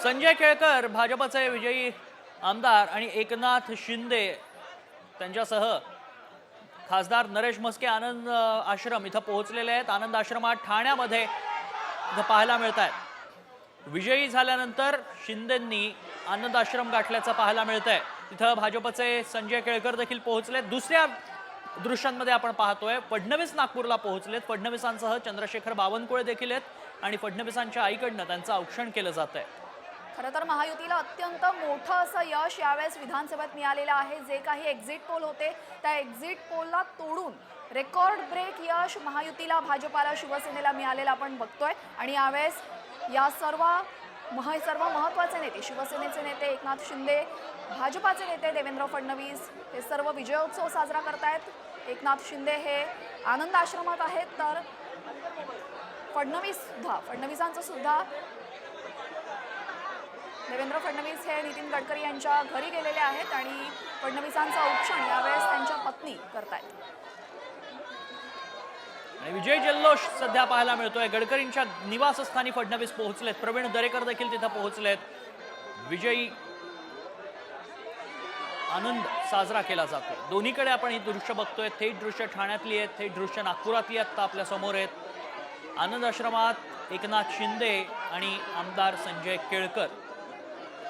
संजय केळकर भाजपचे विजयी आमदार आणि एकनाथ शिंदे त्यांच्यासह खासदार नरेश म्हस्के आनंद आश्रम इथं पोहोचलेले आहेत। आनंद आश्रमात ठाण्यामध्ये इथं पाहायला मिळत आहे। विजयी झाल्यानंतर शिंदेंनी आनंद आश्रम गाठल्याचं पाहायला मिळत आहे। तिथं भाजपचे संजय केळकर देखील पोहोचले। दुसऱ्या दृश्यांमध्ये आपण पाहतोय फडणवीस नागपूरला पोहोचलेत। फडणवीसांसह चंद्रशेखर बावनकुळे देखील आहेत आणि फडणवीसांच्या आईकडनं त्यांचं औक्षण केलं जात आहे। खरं तर महायुतीला अत्यंत मोठं असं यश यावेळेस विधानसभेत मिळालेलं आहे। जे काही एक्झिट पोल होते त्या एक्झिट पोलला तोडून रेकॉर्ड ब्रेक यश महायुतीला, भाजपाला, शिवसेनेला मिळालेलं आपण बघतोय। आणि यावेळेस या सर्व महत्त्वाचे नेते, शिवसेनेचे नेते एकनाथ शिंदे, भाजपाचे नेते देवेंद्र फडणवीस हे सर्व विजयोत्सव साजरा करतायत। एकनाथ शिंदे हे आनंद आश्रमात आहेत, तर फडणवीसांचं सुद्धा देवेंद्र फडणवीस हे नितीन गडकरी यांच्या घरी गेलेले आहेत आणि फडणवीसांचं औक्षण यावेळेस त्यांच्या पत्नी करतायत। आणि विजय जल्लोष सध्या पाहायला मिळतोय। गडकरींच्या निवासस्थानी फडणवीस पोहोचलेत। प्रवीण दरेकर देखील तिथं पोहोचलेत। विजयी आनंद साजरा केला जातो। दोन्हीकडे आपण ही दृश्य बघतोय। थेट दृश्य ठाण्यातली आहेत, थेट दृश्य नागपुरातली आहेत आपल्या समोर आहेत। आनंद आश्रमात एकनाथ शिंदे आणि आमदार संजय केळकर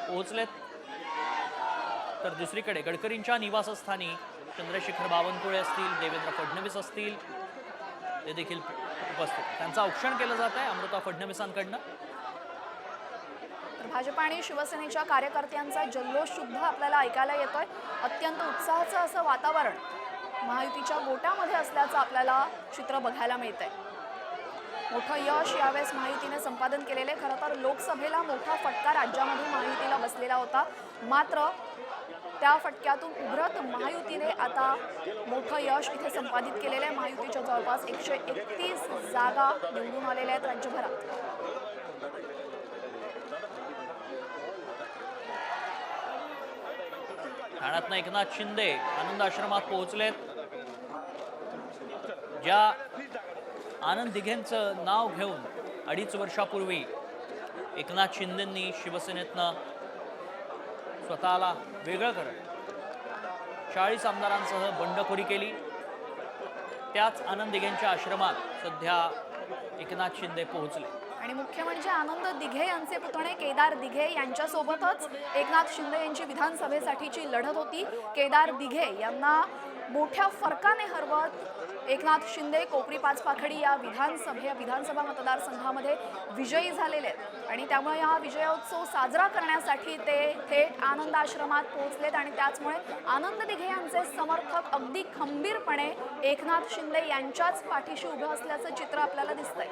पोहोचलेत, तर दुसरीकडे गडकरींच्या निवासस्थानी चंद्रशेखर बावनकुळे असतील, देवेंद्र फडणवीस असतील, ते देखील उपस्थित। त्यांचं औक्षण केलं जात आहे अमृता फडणवीसांकडनं। तर भाजप आणि शिवसेनेच्या कार्यकर्त्यांचा जल्लोष सुद्धा आपल्याला ऐकायला येतोय। अत्यंत उत्साहाचं असं वातावरण महायुतीच्या गोटामध्ये असल्याचं आपल्याला चित्र बघायला मिळतंय। मोठं यश यावेळेस महायुतीने संपादन केलेले। खरं तर लोकसभेला मोठा फटका राज्यामध्ये महायुतीला बसलेला होता, मात्र त्या फटक्यातून उभरत महायुतीने आता मोठं यश इथे संपादित केलेलं आहे। महायुतीच्या जवळपास 131 जागा निवडून आलेल्या आहेत राज्यभरात। ठाण्यातनं एकनाथ शिंदे आनंद आश्रमात पोहोचलेत। ज्या आनंद दिघेंचं नाव घेऊन 2.5 वर्षापूर्वी एकनाथ शिंदेंनी शिवसेनेतनं स्वतःला वेगळं करत 40 आमदारांसह बंडखोरी केली, त्याच आनंद दिघेंच्या आश्रमात सध्या एकनाथ शिंदे पोहोचले। आणि मुख्य म्हणजे आनंद दिघे यांचे पुतणे केदार दिघे यांच्यासोबतच एकनाथ शिंदे यांची विधानसभेसाठीची लढत होती। केदार दिघे यांना मोठ्या फरकाने हरवत एकनाथ शिंदे कोपरी पाचपाखडी या विधानसभा मतदारसंघामध्ये विजयी झालेले आहेत आणि त्यामुळे हा विजयोत्सव साजरा करण्यासाठी ते थेट आनंद आश्रमात पोहोचलेत आणि त्याचमुळे आनंद दिघे यांचे समर्थक अगदी खंबीरपणे एकनाथ शिंदे यांच्याच पाठीशी उभे असल्याचं चित्र आपल्याला दिसतंय।